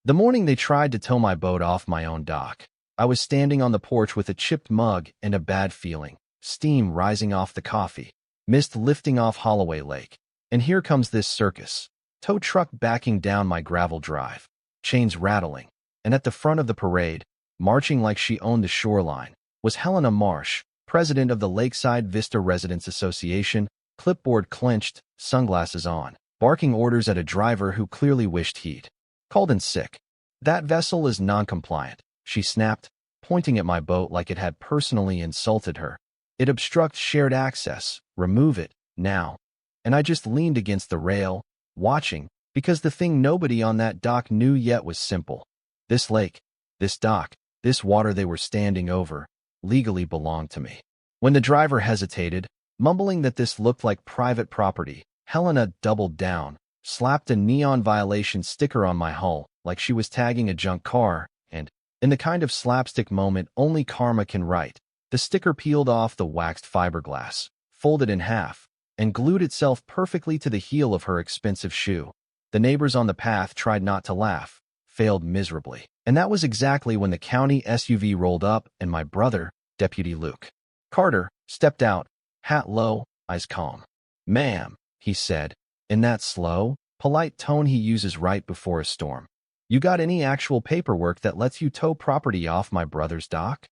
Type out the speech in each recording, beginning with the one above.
The morning they tried to tow my boat off my own dock, I was standing on the porch with a chipped mug and a bad feeling, steam rising off the coffee, mist lifting off Holloway Lake. And here comes this circus. Tow truck backing down my gravel drive, chains rattling, and at the front of the parade, marching like she owned the shoreline, was Helena Marsh, president of the Lakeside Vista Residents Association, clipboard clenched, sunglasses on, barking orders at a driver who clearly wished he'd called in sick. "That vessel is non-compliant," she snapped, pointing at my boat like it had personally insulted her. "It obstructs shared access. Remove it, now." And I just leaned against the rail, watching, because the thing nobody on that dock knew yet was simple. This lake, this dock, this water they were standing over, legally belonged to me. When the driver hesitated, mumbling that this looked like private property, Helena doubled down, slapped a neon violation sticker on my hull like she was tagging a junk car, and, in the kind of slapstick moment only karma can write, the sticker peeled off the waxed fiberglass, folded in half, and glued itself perfectly to the heel of her expensive shoe. The neighbors on the path tried not to laugh, failed miserably. And that was exactly when the county SUV rolled up and my brother, Deputy Luke Carter, stepped out, hat low, eyes calm. "Ma'am," he said, in that slow, polite tone he uses right before a storm. "You got any actual paperwork that lets you tow property off my brother's dock?"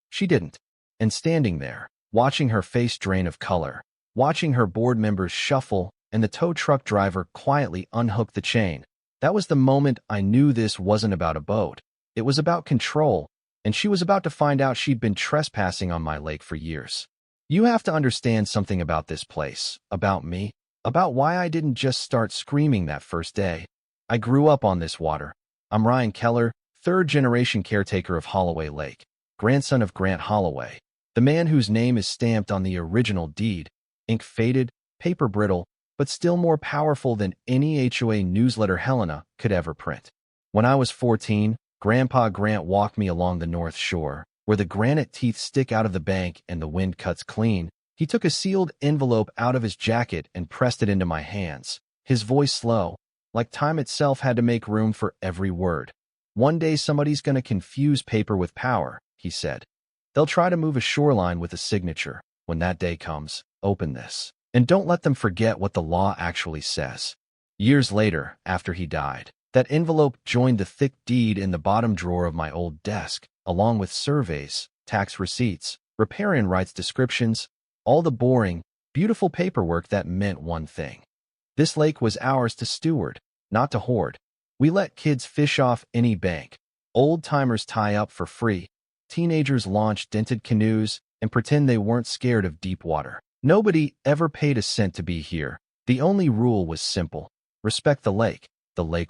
She didn't. And standing there, watching her face drain of color, watching her board members shuffle, and the tow truck driver quietly unhook the chain, that was the moment I knew this wasn't about a boat. It was about control, and she was about to find out she'd been trespassing on my lake for years. You have to understand something about this place, about me, about why I didn't just start screaming that first day. I grew up on this water. I'm Ryan Keller, third-generation caretaker of Holloway Lake, grandson of Grant Holloway, the man whose name is stamped on the original deed, ink faded, paper brittle, but still more powerful than any HOA newsletter Helena could ever print. When I was 14, Grandpa Grant walked me along the North Shore, where the granite teeth stick out of the bank and the wind cuts clean. He took a sealed envelope out of his jacket and pressed it into my hands, his voice slow, like time itself had to make room for every word. "One day somebody's gonna confuse paper with power," he said. "They'll try to move a shoreline with a signature. When that day comes, open this. And don't let them forget what the law actually says." Years later, after he died, that envelope joined the thick deed in the bottom drawer of my old desk, along with surveys, tax receipts, riparian rights descriptions, all the boring, beautiful paperwork that meant one thing. This lake was ours to steward, not to hoard. We let kids fish off any bank, old-timers tie up for free, teenagers launch dented canoes and pretend they weren't scared of deep water. Nobody ever paid a cent to be here. The only rule was simple. Respect the lake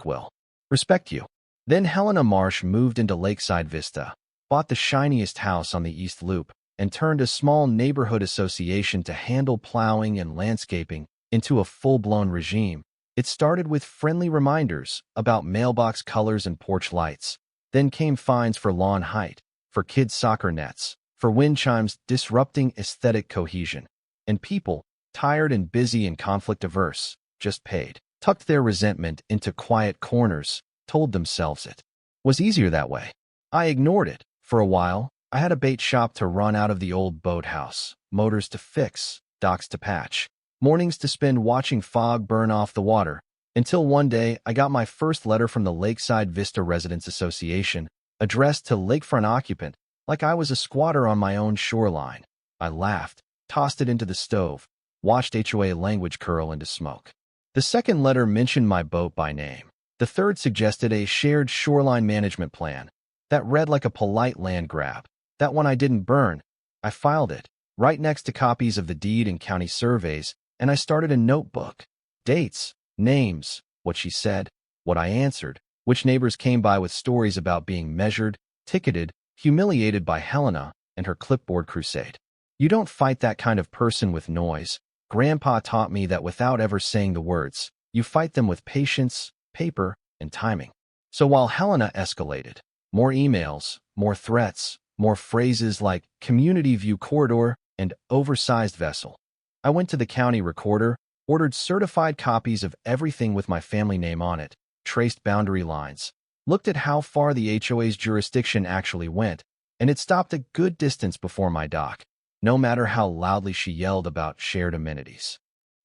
will respect you. Then Helena Marsh moved into Lakeside Vista, bought the shiniest house on the East Loop, and turned a small neighborhood association to handle plowing and landscaping into a full-blown regime. It started with friendly reminders about mailbox colors and porch lights. Then came fines for lawn height, for kids' soccer nets, for wind chimes disrupting aesthetic cohesion. And people, tired and busy and conflict-averse, just paid, tucked their resentment into quiet corners, told themselves it was easier that way. I ignored it. For a while, I had a bait shop to run out of the old boathouse, motors to fix, docks to patch, mornings to spend watching fog burn off the water, until one day I got my first letter from the Lakeside Vista Residents Association, addressed to lakefront occupant, like I was a squatter on my own shoreline. I laughed, tossed it into the stove, watched HOA language curl into smoke. The second letter mentioned my boat by name. The third suggested a shared shoreline management plan. That read like a polite land grab. That one I didn't burn. I filed it, right next to copies of the deed and county surveys, and I started a notebook. Dates, names, what she said, what I answered, which neighbors came by with stories about being measured, ticketed, humiliated by Helena and her clipboard crusade. You don't fight that kind of person with noise. Grandpa taught me that without ever saying the words, you fight them with patience, paper, and timing. So while Helena escalated, more emails, more threats, more phrases like community view corridor and oversized vessel, I went to the county recorder, ordered certified copies of everything with my family name on it, traced boundary lines, looked at how far the HOA's jurisdiction actually went, and it stopped a good distance before my dock, no matter how loudly she yelled about shared amenities.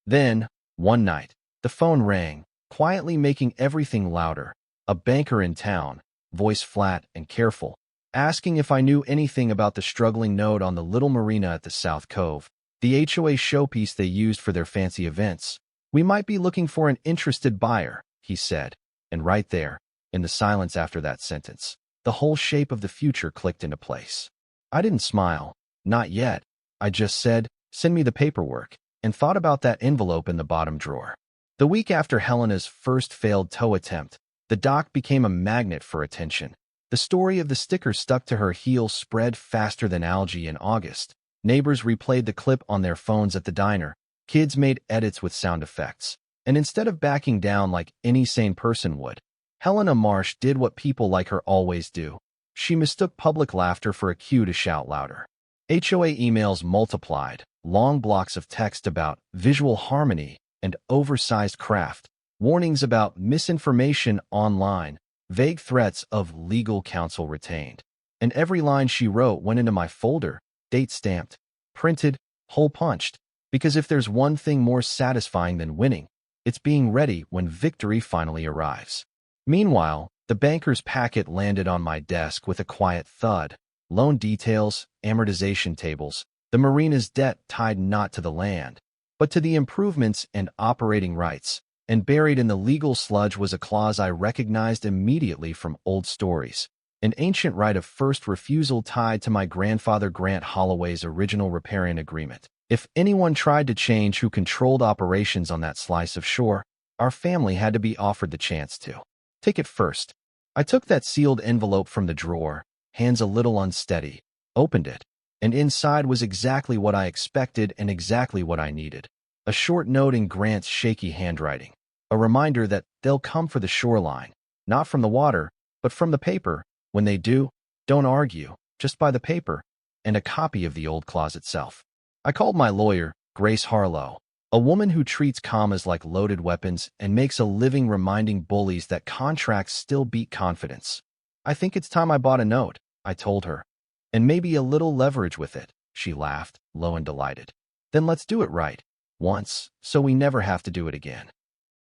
Then, one night, the phone rang, quietly making everything louder. A banker in town, voice flat and careful, asking if I knew anything about the struggling node on the little marina at the South Cove, the HOA showpiece they used for their fancy events. "We might be looking for an interested buyer," he said, and right there, in the silence after that sentence, the whole shape of the future clicked into place. I didn't smile. Not yet. I just said, "Send me the paperwork," and thought about that envelope in the bottom drawer. The week after Helena's first failed tow attempt, the dock became a magnet for attention. The story of the sticker stuck to her heel spread faster than algae in August. Neighbors replayed the clip on their phones at the diner. Kids made edits with sound effects. And instead of backing down like any sane person would, Helena Marsh did what people like her always do. She mistook public laughter for a cue to shout louder. HOA emails multiplied, long blocks of text about visual harmony and oversized craft, warnings about misinformation online, vague threats of legal counsel retained. And every line she wrote went into my folder, date stamped, printed, hole punched, because if there's one thing more satisfying than winning, it's being ready when victory finally arrives. Meanwhile, the banker's packet landed on my desk with a quiet thud. Loan details, amortization tables, the marina's debt tied not to the land, but to the improvements and operating rights, and buried in the legal sludge was a clause I recognized immediately from old stories, an ancient right of first refusal tied to my grandfather Grant Holloway's original riparian agreement. If anyone tried to change who controlled operations on that slice of shore, our family had to be offered the chance to. Take it first. I took that sealed envelope from the drawer, hands a little unsteady, opened it, and inside was exactly what I expected and exactly what I needed. A short note in Grant's shaky handwriting, a reminder that they'll come for the shoreline, not from the water, but from the paper. When they do, don't argue, just buy the paper, and a copy of the old clause itself. I called my lawyer, Grace Harlow, a woman who treats commas like loaded weapons and makes a living reminding bullies that contracts still beat confidence. "I think it's time I bought a note," I told her. "And maybe a little leverage with it," she laughed, low and delighted. "Then let's do it right, once, so we never have to do it again."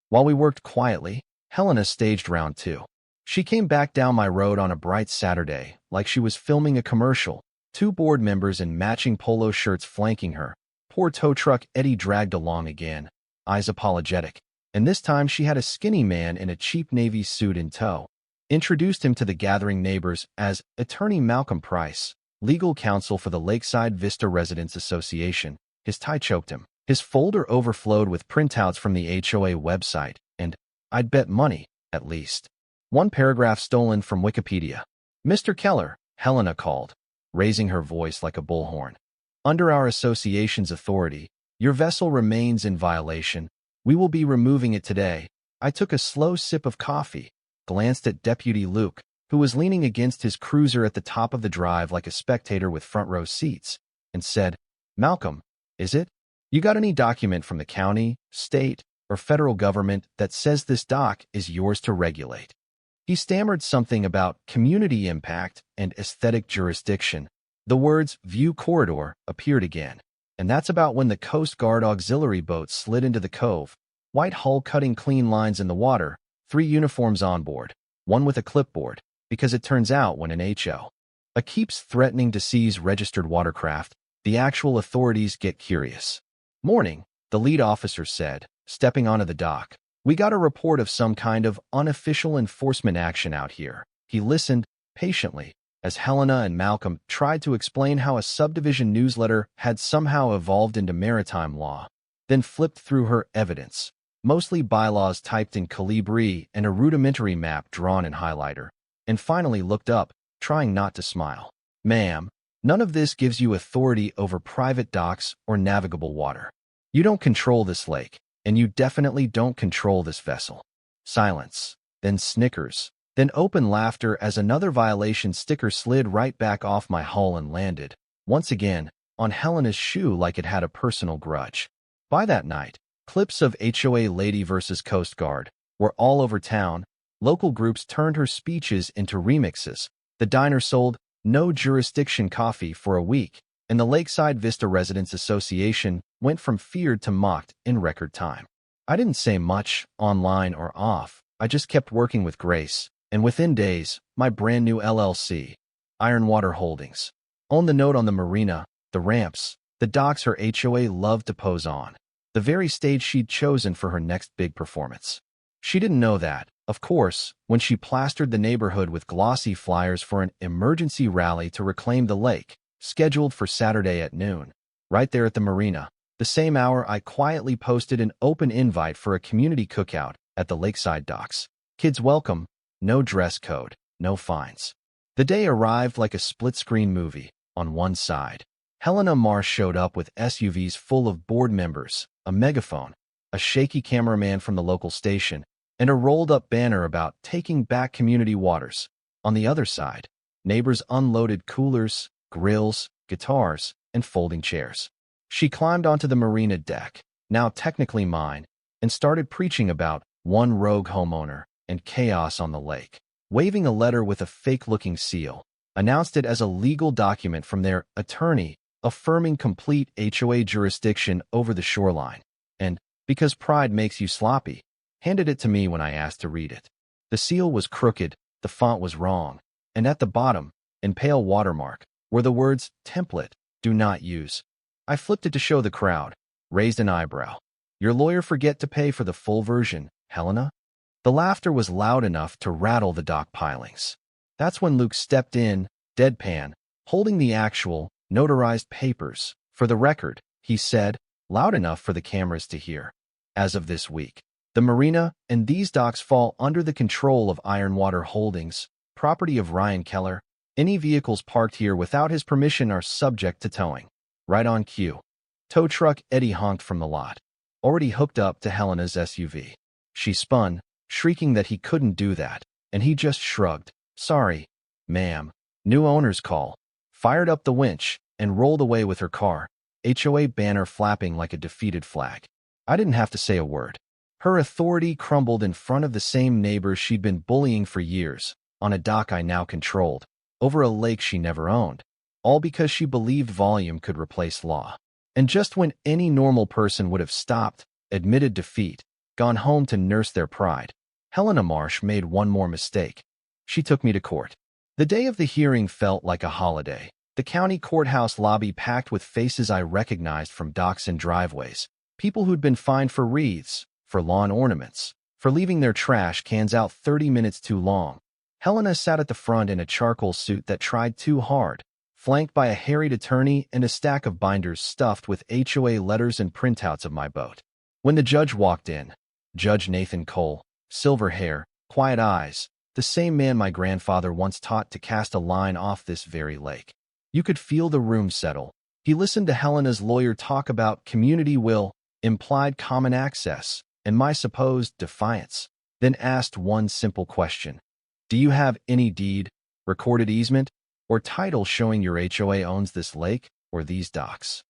While we worked quietly, Helena staged round two. She came back down my road on a bright Saturday, like she was filming a commercial, 2 board members in matching polo shirts flanking her. Poor tow truck Eddie dragged along again, eyes apologetic, and this time she had a skinny man in a cheap navy suit in tow. Introduced him to the gathering neighbors as Attorney Malcolm Price, legal counsel for the Lakeside Vista Residents Association. His tie choked him. His folder overflowed with printouts from the HOA website, and, I'd bet money, at least, one paragraph stolen from Wikipedia. "Mr. Keller," Helena called, raising her voice like a bullhorn. "Under our association's authority, your vessel remains in violation. We will be removing it today." I took a slow sip of coffee, glanced at Deputy Luke, who was leaning against his cruiser at the top of the drive like a spectator with front row seats, and said, "Malcolm, is it? You got any document from the county, state, or federal government that says this dock is yours to regulate?" He stammered something about community impact and aesthetic jurisdiction. The words "view corridor" appeared again, and that's about when the Coast Guard auxiliary boat slid into the cove, white hull cutting clean lines in the water, 3 uniforms on board, one with a clipboard, because it turns out when an HOA keeps threatening to seize registered watercraft, the actual authorities get curious. "Morning," the lead officer said, stepping onto the dock. "We got a report of some kind of unofficial enforcement action out here." He listened patiently as Helena and Malcolm tried to explain how a subdivision newsletter had somehow evolved into maritime law, then flipped through her evidence, mostly bylaws typed in Calibri and a rudimentary map drawn in highlighter, and finally looked up, trying not to smile. "Ma'am, none of this gives you authority over private docks or navigable water. You don't control this lake, and you definitely don't control this vessel." Silence, then snickers, then open laughter as another violation sticker slid right back off my hull and landed, once again, on Helena's shoe like it had a personal grudge. By that night, clips of HOA Lady vs. Coast Guard were all over town, Local groups turned her speeches into remixes. The diner sold no jurisdiction coffee for a week, and the Lakeside Vista Residents Association went from feared to mocked in record time. I didn't say much, online or off. I just kept working with grace, and within days, my brand new LLC, Ironwater Holdings, owned the note on the marina, the ramps, the docks her HOA loved to pose on, the very stage she'd chosen for her next big performance. She didn't know that, of course, when she plastered the neighborhood with glossy flyers for an emergency rally to reclaim the lake, scheduled for Saturday at noon. Right there at the marina, the same hour I quietly posted an open invite for a community cookout at the lakeside docks. Kids welcome, no dress code, no fines. The day arrived like a split-screen movie. On one side, Helena Marsh showed up with SUVs full of board members, a megaphone, a shaky cameraman from the local station, and a rolled-up banner about taking back community waters. On the other side, neighbors unloaded coolers, grills, guitars, and folding chairs. She climbed onto the marina deck, now technically mine, and started preaching about one rogue homeowner and chaos on the lake. Waving a letter with a fake-looking seal, announced it as a legal document from their attorney, affirming complete HOA jurisdiction over the shoreline, and, because pride makes you sloppy, handed it to me when I asked to read it. The seal was crooked, the font was wrong, and at the bottom, in pale watermark, were the words, "Template, do not use." I flipped it to show the crowd, raised an eyebrow. "Your lawyer forget to pay for the full version, Helena?" The laughter was loud enough to rattle the dock pilings. That's when Luke stepped in, deadpan, holding the actual, notarized papers. "For the record," he said, loud enough for the cameras to hear. "As of this week, the marina and these docks fall under the control of Ironwater Holdings, property of Ryan Keller. Any vehicles parked here without his permission are subject to towing." Right on cue. Tow truck Eddie honked from the lot, already hooked up to Helena's SUV. She spun, shrieking that he couldn't do that, and he just shrugged. "Sorry, ma'am." New owner's call. Fired up the winch and rolled away with her car, HOA banner flapping like a defeated flag. I didn't have to say a word. Her authority crumbled in front of the same neighbors she'd been bullying for years, on a dock I now controlled, over a lake she never owned, all because she believed volume could replace law. And just when any normal person would have stopped, admitted defeat, gone home to nurse their pride, Helena Marsh made one more mistake. She took me to court. The day of the hearing felt like a holiday. The county courthouse lobby packed with faces I recognized from docks and driveways, people who'd been fined for wreaths, for lawn ornaments, for leaving their trash cans out 30 minutes too long. Helena sat at the front in a charcoal suit that tried too hard, flanked by a harried attorney and a stack of binders stuffed with HOA letters and printouts of my boat. When the judge walked in, Judge Nathan Cole, silver hair, quiet eyes, the same man my grandfather once taught to cast a line off this very lake. You could feel the room settle. He listened to Helena's lawyer talk about community will, implied common access, and my supposed defiance, then asked one simple question. "Do you have any deed, recorded easement, or title showing your HOA owns this lake or these docks?"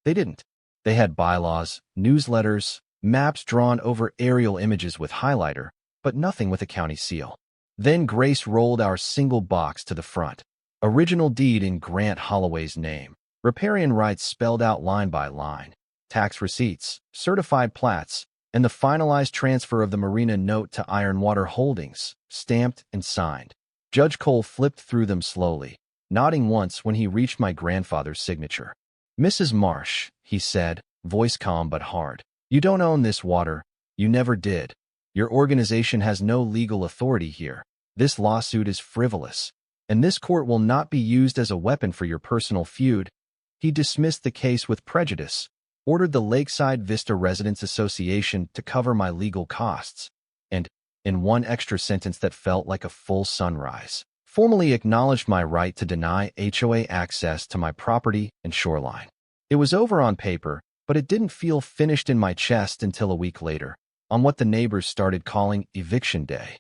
They didn't. They had bylaws, newsletters, maps drawn over aerial images with highlighter, but nothing with a county seal. Then Grace rolled our single box to the front. Original deed in Grant Holloway's name. Riparian rights spelled out line by line. Tax receipts, certified plats, and the finalized transfer of the marina note to Ironwater Holdings, stamped and signed. Judge Cole flipped through them slowly, nodding once when he reached my grandfather's signature. "Mrs. Marsh," he said, voice calm but hard, "you don't own this water. You never did. Your organization has no legal authority here. This lawsuit is frivolous, and this court will not be used as a weapon for your personal feud." He dismissed the case with prejudice, ordered the Lakeside Vista Residents Association to cover my legal costs, and, in one extra sentence that felt like a full sunrise, formally acknowledged my right to deny HOA access to my property and shoreline. It was over on paper, but it didn't feel finished in my chest until a week later, on what the neighbors started calling eviction day.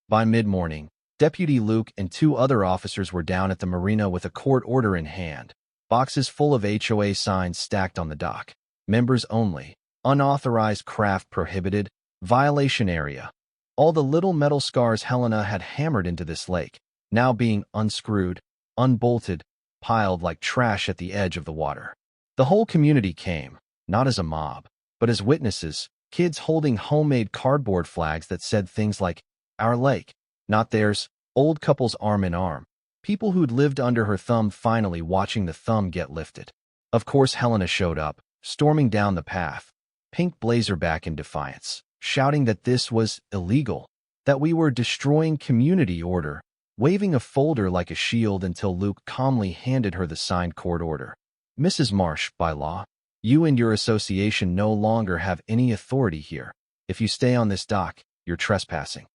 By mid-morning, Deputy Luke and 2 other officers were down at the marina with a court order in hand, boxes full of HOA signs stacked on the dock. Members only, unauthorized craft prohibited, violation area. All the little metal scars Helena had hammered into this lake, now being unscrewed, unbolted, piled like trash at the edge of the water. The whole community came, not as a mob, but as witnesses, kids holding homemade cardboard flags that said things like, "Our lake, not theirs," old couples arm in arm, people who'd lived under her thumb finally watching the thumb get lifted. Of course Helena showed up, storming down the path, pink blazer back in defiance, shouting that this was illegal, that we were destroying community order, waving a folder like a shield until Luke calmly handed her the signed court order. "Mrs. Marsh, by law, you and your association no longer have any authority here. If you stay on this dock, you're trespassing."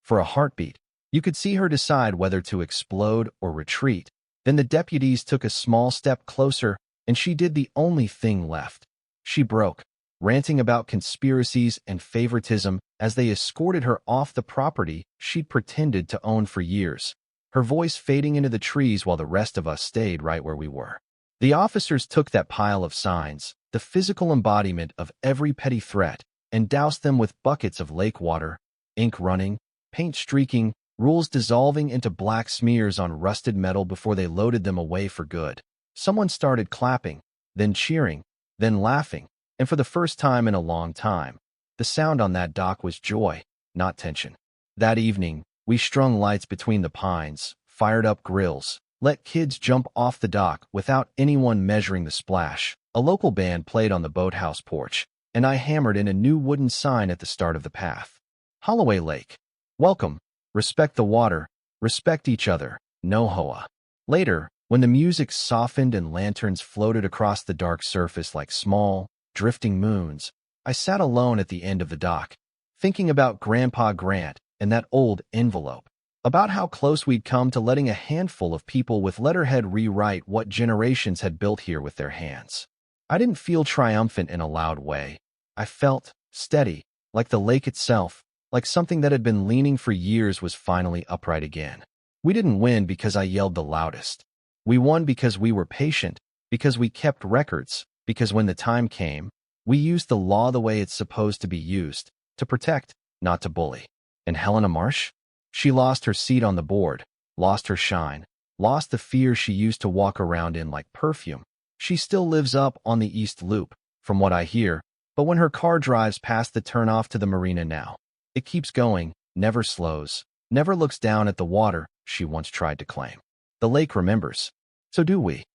For a heartbeat, you could see her decide whether to explode or retreat. Then the deputies took a small step closer, and she did the only thing left. She broke, ranting about conspiracies and favoritism as they escorted her off the property she'd pretended to own for years, her voice fading into the trees while the rest of us stayed right where we were. The officers took that pile of signs, the physical embodiment of every petty threat, and doused them with buckets of lake water, ink running, paint streaking, rules dissolving into black smears on rusted metal before they loaded them away for good. Someone started clapping, then cheering, then laughing, and for the first time in a long time, the sound on that dock was joy, not tension. That evening, we strung lights between the pines, fired up grills, let kids jump off the dock without anyone measuring the splash. A local band played on the boathouse porch, and I hammered in a new wooden sign at the start of the path. "Holloway Lake. Welcome. Respect the water. Respect each other. No HOA." Later, when the music softened and lanterns floated across the dark surface like small, drifting moons, I sat alone at the end of the dock, thinking about Grandpa Grant and that old envelope, about how close we'd come to letting a handful of people with letterhead rewrite what generations had built here with their hands. I didn't feel triumphant in a loud way. I felt steady, like the lake itself, like something that had been leaning for years was finally upright again. We didn't win because I yelled the loudest. We won because we were patient, because we kept records, because when the time came, we used the law the way it's supposed to be used, to protect, not to bully. And Helena Marsh? She lost her seat on the board, lost her shine, lost the fear she used to walk around in like perfume. She still lives up on the East Loop, from what I hear, but when her car drives past the turnoff to the marina now, it keeps going, never slows, never looks down at the water she once tried to claim. The lake remembers. So do we.